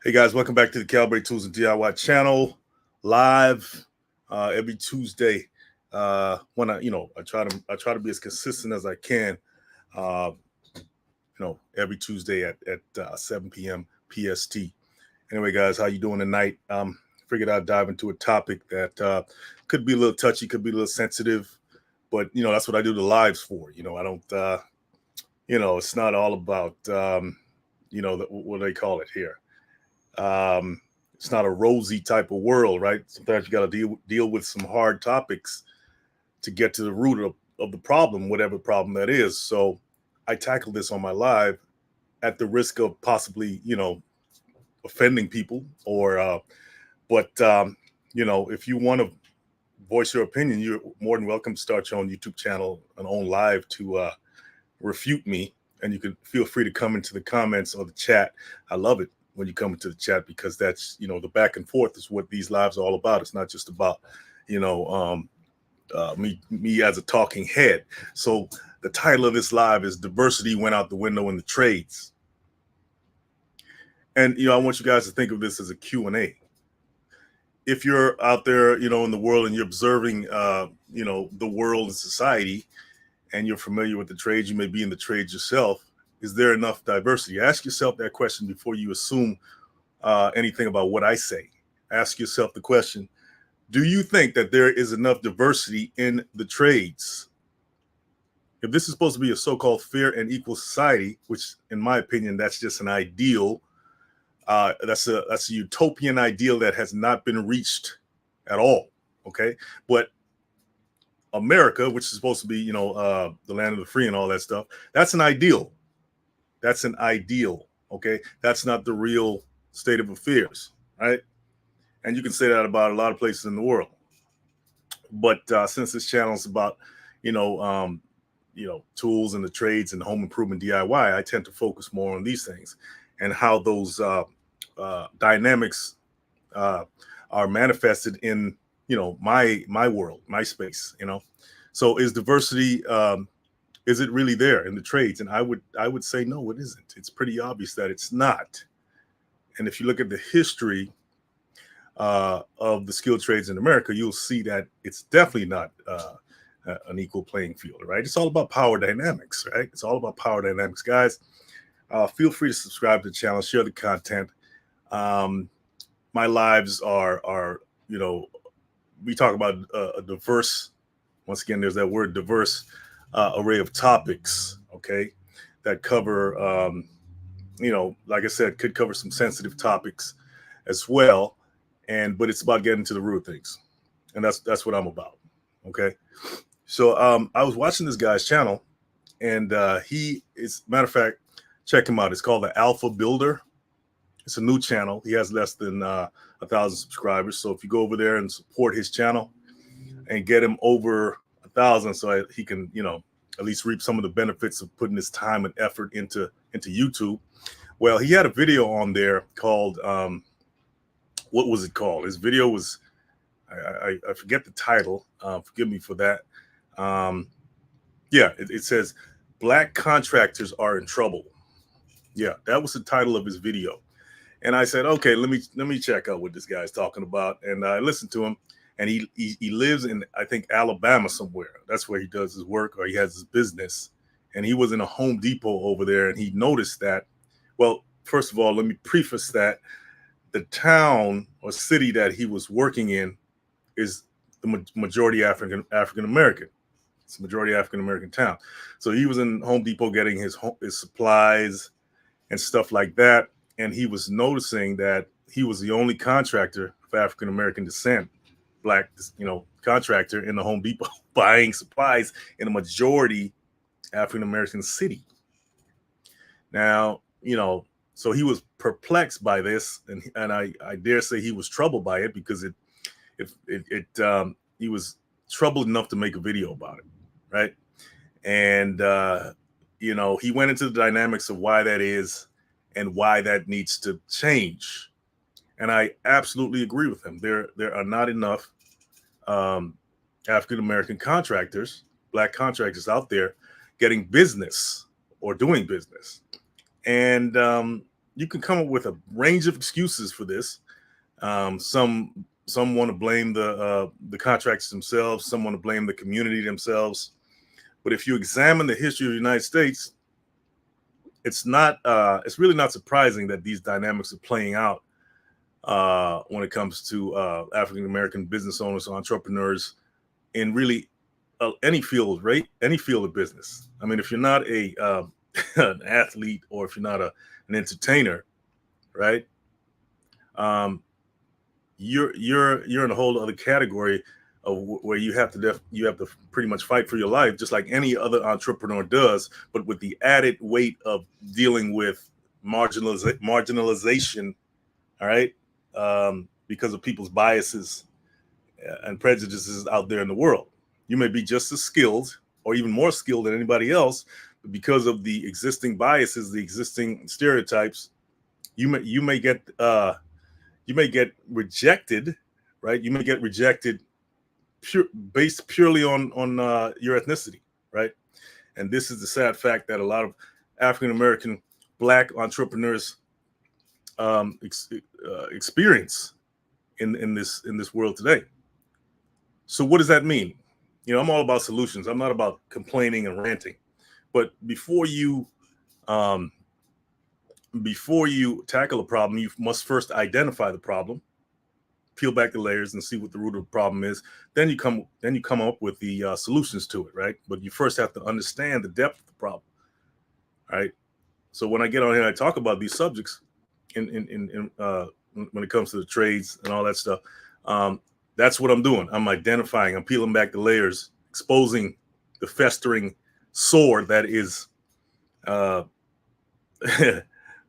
Hey guys, welcome back to the Calibrate Tools and DIY channel, live every Tuesday. When I try to be as consistent as I can. Uh, every Tuesday at 7 p.m. PST. Anyway, guys, how you doing tonight? Figured I'd dive into a topic that could be a little touchy, could be a little sensitive, but that's what I do the lives for. I don't. It's not all about what do they call it here. It's not a rosy type of world, right? Sometimes you got to deal with some hard topics to get to the root of the problem, whatever problem that is. So I tackle this on my live at the risk of possibly, offending people but if you want to voice your opinion, you're more than welcome to start your own YouTube channel and own live to refute me. And you can feel free to come into the comments or the chat. I love it when you come into the chat because that's the back and forth is what these lives are all about. It's not just about you know me as a talking head. So the title of this live is "Diversity Went Out the Window in the Trades," and I want you guys to think of this as a Q&A. If you're out there, in the world and you're observing, the world and society, and you're familiar with the trades, you may be in the trades yourself. Is there enough diversity? Ask yourself that question before you assume anything about what I say. Ask yourself the question: do you think that there is enough diversity in the trades? If this is supposed to be a so-called fair and equal society, which, in my opinion, that's just an ideal. That's a utopian ideal that has not been reached at all. Okay, but America, which is supposed to be, the land of the free and all that stuff, that's an ideal. That's an ideal. Okay, that's not the real state of affairs, right? And you can say that about a lot of places in the world. But since this channel is about, you know, um, tools and the trades and home improvement DIY, I tend to focus more on these things and how those dynamics uh, are manifested in my world, my space. So is diversity? Is it really there in the trades? And I would say no, it isn't. It's pretty obvious that it's not. And if you look at the history of the skilled trades in America, you'll see that it's definitely not an equal playing field, right? It's all about power dynamics, right? It's all about power dynamics, guys. Feel free to subscribe to the channel, share the content. Um, my lives are we talk about a diverse. Once again, there's that word diverse array of topics. Okay, that cover like I said, could cover some sensitive topics as well. But it's about getting to the root of things, and that's what I'm about. Okay, so I was watching this guy's channel, and he is, matter of fact, check him out. It's called the Alpha Builder. It's a new channel. He has less than 1,000 subscribers. So if you go over there and support his channel and get him over 1,000, so he can, at least reap some of the benefits of putting his time and effort into YouTube. Well, he had a video on there called what was it called? His video was I forget the title. Forgive me for that. Um, yeah, it says "Black Contractors Are in Trouble." Yeah, that was the title of his video. And I said, okay, let me check out what this guy's talking about. And I listened to him, and he lives in, I think, Alabama somewhere. That's where he does his work, or he has his business. And he was in a Home Depot over there, and he noticed that. Well, first of all, let me preface that the town or city that he was working in is the majority African American. It's a majority African American town. So he was in Home Depot getting his supplies and stuff like that. And he was noticing that he was the only contractor of African American descent, black, contractor in the Home Depot buying supplies in a majority African American city. Now, so he was perplexed by this, and I dare say he was troubled by it because he was troubled enough to make a video about it, right? And he went into the dynamics of why that is and why that needs to change. And I absolutely agree with him. There are not enough African American contractors, black contractors out there getting business or doing business. And you can come up with a range of excuses for this. Some want to blame the contractors themselves. Some want to blame the community themselves. But if you examine the history of the United States, it's really not surprising that these dynamics are playing out when it comes to African American business owners, entrepreneurs, in really any field, right? Any field of business. I mean, if you're not an athlete, or if you're not an entertainer, right? You're in a whole other category of where you have to pretty much fight for your life, just like any other entrepreneur does, but with the added weight of dealing with marginalization, all right, because of people's biases and prejudices out there in the world. You may be just as skilled or even more skilled than anybody else, but because of the existing biases, the existing stereotypes, you may get rejected, right? You may get rejected based purely on your ethnicity, right? And this is the sad fact that a lot of African American Black entrepreneurs experience in this world today. So what does that mean? You know, I'm all about solutions. I'm not about complaining and ranting. But before you tackle a problem, you must first identify the problem, peel back the layers, and see what the root of the problem is. Then you come up with the solutions to it, right? But you first have to understand the depth of the problem, right? So when I get on here, I talk about these subjects when it comes to the trades and all that stuff. That's what I'm doing. I'm identifying. I'm peeling back the layers, exposing the festering sore that is the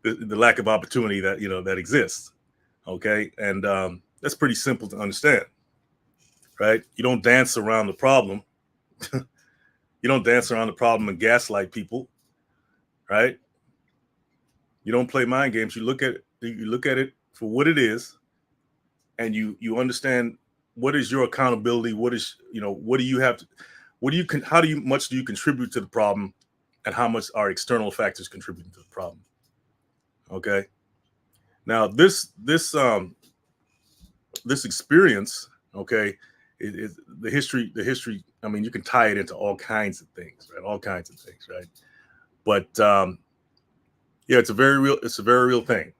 lack of opportunity that exists. Okay, and that's pretty simple to understand, right? You don't dance around the problem. You don't dance around the problem and gaslight people, right? You don't play mind games. You look at it for what it is, and you understand what is your accountability. What do you have to, how much do you contribute to the problem, and how much are external factors contributing to the problem? Okay. Now this experience, okay, is the history. I mean, you can tie it into all kinds of things, right? All kinds of things, right? But yeah, it's a very real thing.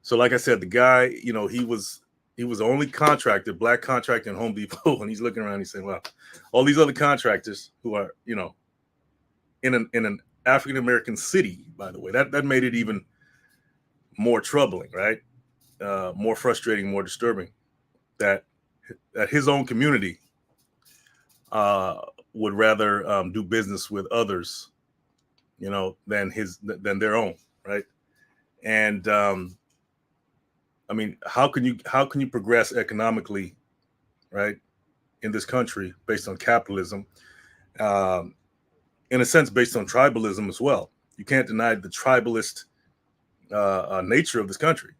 So, like I said, the guy, he was the only contractor, Black contractor in Home Depot, and he's looking around, he's saying, "Well, all these other contractors who are, in an African American city, by the way, that made it even more troubling, right? More frustrating, more disturbing, that his own community would rather do business with others, than their own, right? And I mean, how can you progress economically, right, in this country based on capitalism? In a sense, based on tribalism as well. You can't deny the tribalist nature of this country.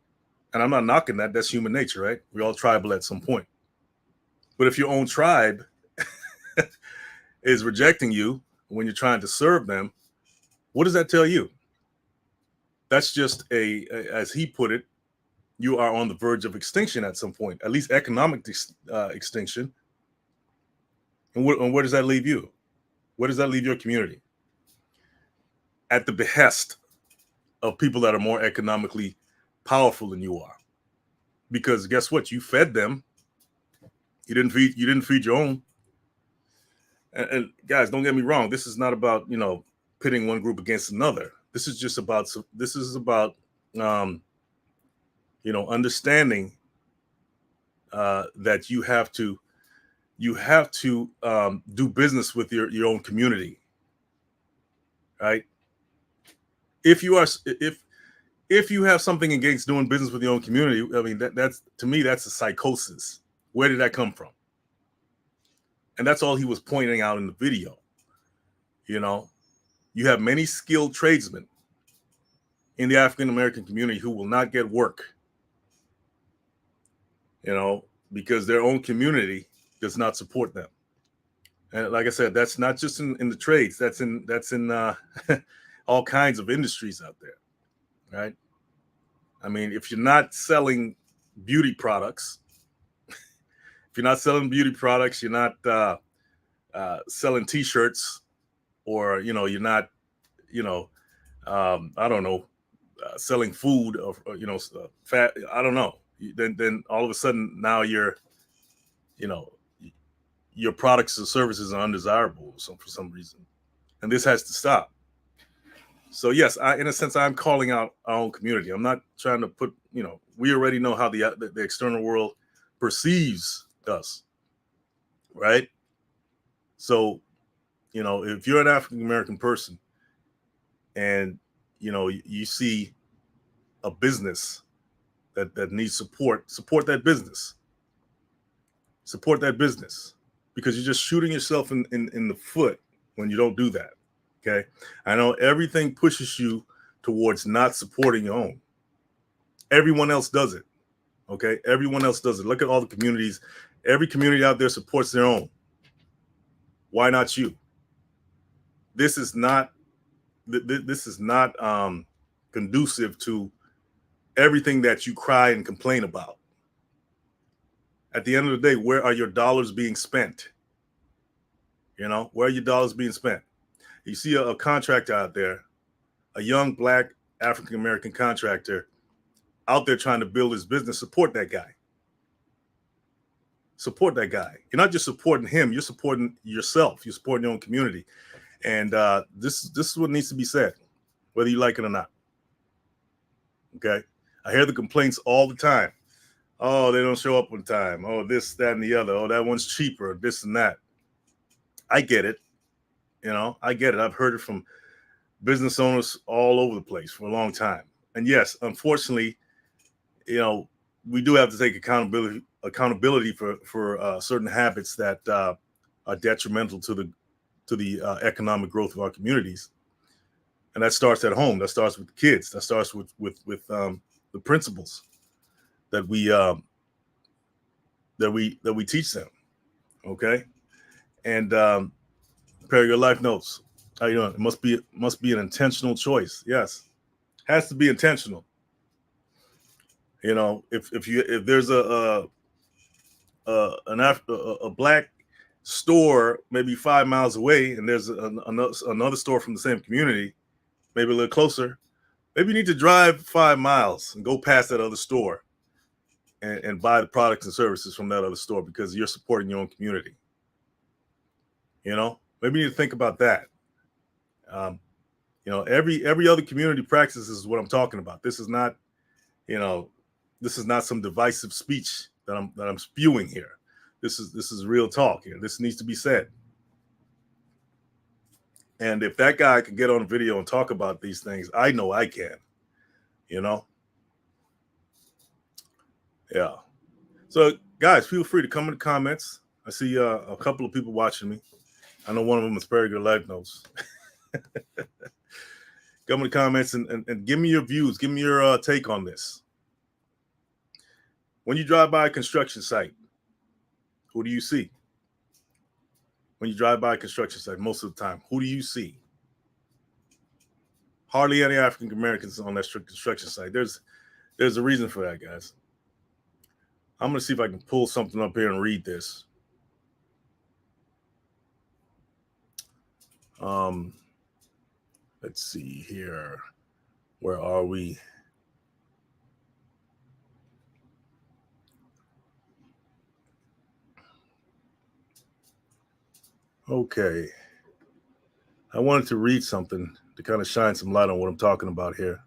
And I'm not knocking that. That's human nature, right? We're all tribal at some point. But if your own tribe is rejecting you when you're trying to serve them, what does that tell you? That's just as he put it, you are on the verge of extinction at some point, at least economic extinction. And where does that leave you? Where does that leave your community? At the behest of people that are more economically powerful than you are. Because guess what? You fed them. You didn't feed your own. And guys, don't get me wrong. This is not about, pitting one group against another. This is about understanding that you have to do business with your own community, right? If you have something against doing business with your own community, I mean, that's to me, that's a psychosis. Where did that come from? And that's all he was pointing out in the video. You have many skilled tradesmen in the African American community who will not get work, because their own community does not support them. And like I said, that's not just in the trades. That's in all kinds of industries out there, right? I mean, if you're not selling beauty products, you're not selling T-shirts, or you're not, I don't know, selling food, or fat. I don't know. Then all of a sudden now you know, your products and services are undesirable for some reason, and this has to stop. So yes, in a sense, I'm calling out our own community. I'm not trying to put, we already know how the external world perceives us, right? So, if you're an African American person and you see a business that needs support that business. Support that business, because you're just shooting yourself in the foot when you don't do that. Okay. I know everything pushes you towards not supporting your own. Everyone else does it. Okay. Everyone else does it. Look at all the communities. Every community out there supports their own. Why not you? This is not conducive to everything that you cry and complain about. At the end of the day, where are your dollars being spent? Where are your dollars being spent? You see a contractor out there, a young Black African American contractor out there trying to build his business. Support that guy. Support that guy. You're not just supporting him, you're supporting yourself. You're supporting your own community. And this is what needs to be said, whether you like it or not. Okay. I hear the complaints all the time. Oh, they don't show up on time. Oh, this, that, and the other. Oh, that one's cheaper, this and that. I get it. I get it. I've heard it from business owners all over the place for a long time. And yes, unfortunately, we do have to take accountability for certain habits that are detrimental to the economic growth of our communities. And that starts at home. That starts with the kids. That starts with the principles that we teach them. Okay. And prepare your life notes. How you doing? It must be an intentional choice. Yes, has to be intentional. If there's a Black store maybe 5 miles away, and there's another store from the same community, maybe a little closer, maybe you need to drive 5 miles and go past that other store and buy the products and services from that other store, because you're supporting your own community. Maybe you need to think about that. Every other community practice is what I'm talking about. This is not, this is not some divisive speech that I'm spewing here. This is real talk here. This needs to be said. And if that guy can get on video and talk about these things, I know I can. Yeah. So guys, feel free to come in the comments. I see a couple of people watching me. I know one of them is very good life notes. Come in the comments and give me your views. Give me your take on this. When you drive by a construction site, who do you see? When you drive by a construction site, most of the time, who do you see? Hardly any African Americans on that construction site. There's a reason for that, guys. I'm going to see if I can pull something up here and read this. Let's see here. Where are we? Okay. I wanted to read something to kind of shine some light on what I'm talking about here.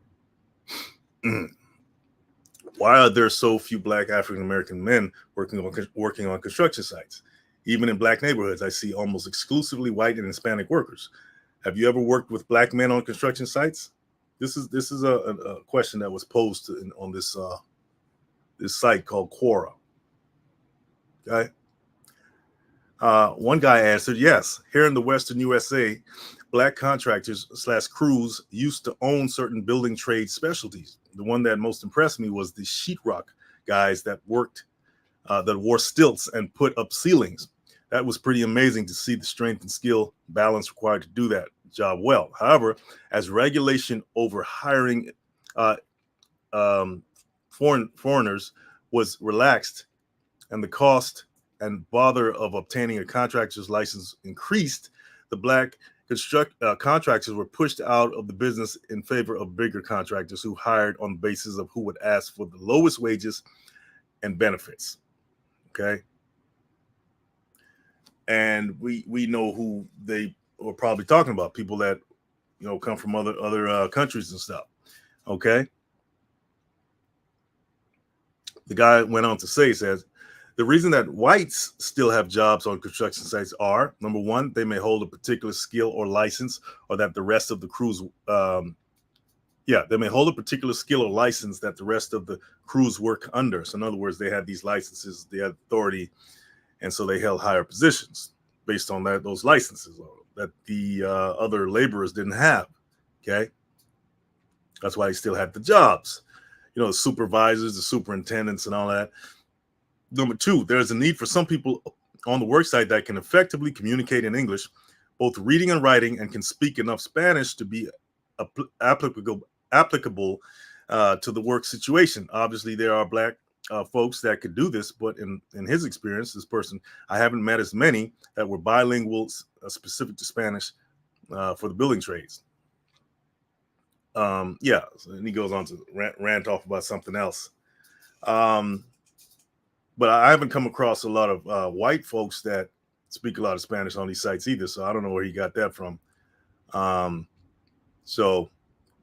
Why are there so few Black African American men working on construction sites? Even in Black neighborhoods, I see almost exclusively white and Hispanic workers. Have you ever worked with Black men on construction sites? This is a question that was posed on this site called Quora. Okay. One guy answered, yes. Here in the Western USA, Black contractors / crews used to own certain building trade specialties. The one that most impressed me was the sheetrock guys that worked, that wore stilts and put up ceilings. That was pretty amazing to see the strength and skill balance required to do that job well. However, as regulation over hiring foreigners was relaxed, and the cost and bother of obtaining a contractor's license increased, the black contractors were pushed out of the business in favor of bigger contractors who hired on the basis of who would ask for the lowest wages and benefits. Okay. And we know who they were probably talking about, people that, you know, come from other countries and stuff. Okay. The guy went on to say, says, the reason that whites still have jobs on construction sites are, number one, they may hold a particular skill or license, or that the rest of the crews, they may hold a particular skill or license that the rest of the crews work under. So in other words, they had these licenses, they had authority, and so they held higher positions based on those licenses that the other laborers didn't have. Okay. That's why they still had the jobs, you know, the supervisors, the superintendents, and all that. Number two, there's a need for some people on the work site that can effectively communicate in English, both reading and writing, and can speak enough Spanish to be applicable to the work situation. Obviously, there are black folks that could do this, but in his experience, this person, I haven't met as many that were bilingual, specific to Spanish for the building trades. And he goes on to rant off about something else. But I haven't come across a lot of white folks that speak a lot of Spanish on these sites either. So I don't know where he got that from. So,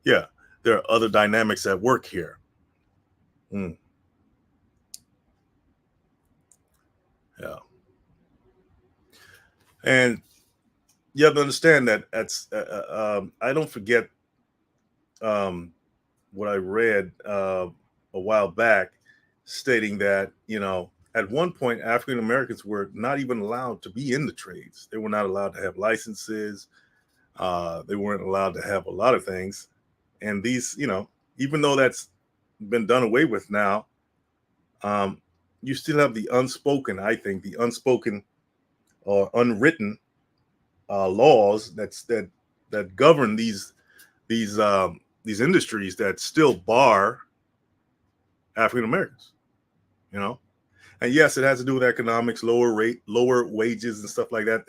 yeah, there are other dynamics at work here. Yeah. And you have to understand that I don't forget what I read a while back, stating that, you know, at one point, African Americans were not even allowed to be in the trades. They were not allowed to have licenses. They weren't allowed to have a lot of things. And these, you know, even though that's been done away with now, you still have the unspoken, I think, the unspoken or unwritten laws that govern these industries that still bar African Americans, you know. And yes, it has to do with economics, lower wages and stuff like that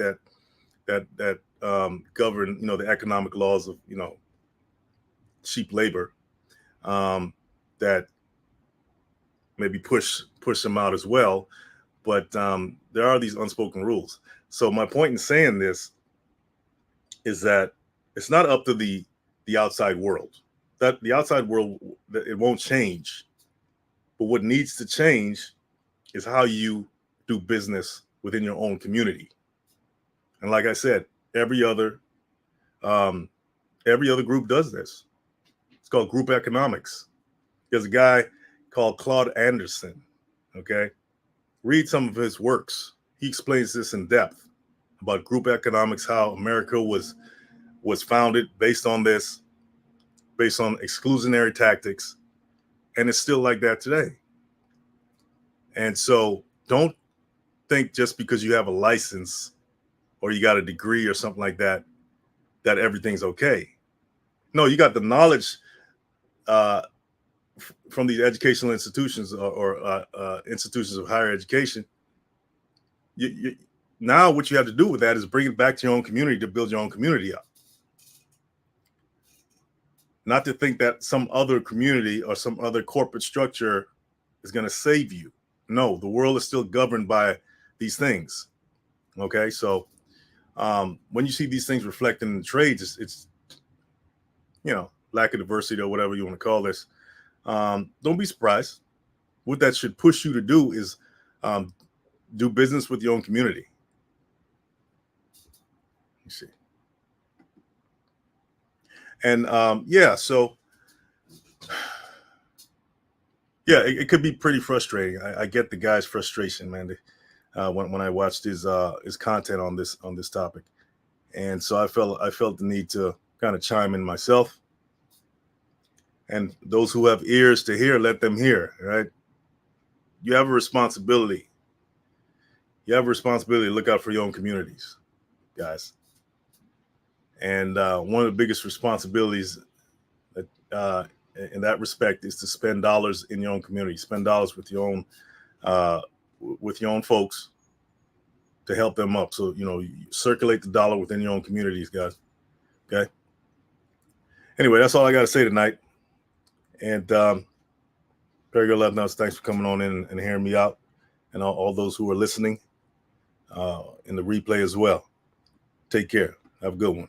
govern, you know, the economic laws of, you know, cheap labor that maybe push them out as well. But there are these unspoken rules. So my point in saying this is that it's not up to the outside world. That the outside world, it won't change. But what needs to change is how you do business within your own community. And like I said, every other group does this. It's called group economics. There's a guy called Claude Anderson. Okay, read some of his works. He explains this in depth about group economics, how America was founded based on this, based on exclusionary tactics, and it's still like that today. And so don't think just because you have a license or you got a degree or something like that, that everything's okay. No, you got the knowledge from these educational institutions or institutions of higher education. Now what you have to do with that is bring it back to your own community to build your own community up. Not to think that some other community or some other corporate structure is going to save you. No, the world is still governed by these things. Okay, so when you see these things reflected in the trades, it's you know, lack of diversity or whatever you want to call this. Don't be surprised. What that should push you to do is do business with your own community. You see. And so yeah, it could be pretty frustrating. I get the guy's frustration, man. When I watched his content on this topic, and so I felt the need to kind of chime in myself. And those who have ears to hear, let them hear. Right? You have a responsibility. You have a responsibility to look out for your own communities, guys. And one of the biggest responsibilities that in that respect is to spend dollars in your own community, spend dollars with your own folks to help them up. So, you circulate the dollar within your own communities, guys. Okay. Anyway, that's all I got to say tonight. And Perry Girl Love Nuts, thanks for coming on in and hearing me out, and all those who are listening in the replay as well. Take care. Have a good one.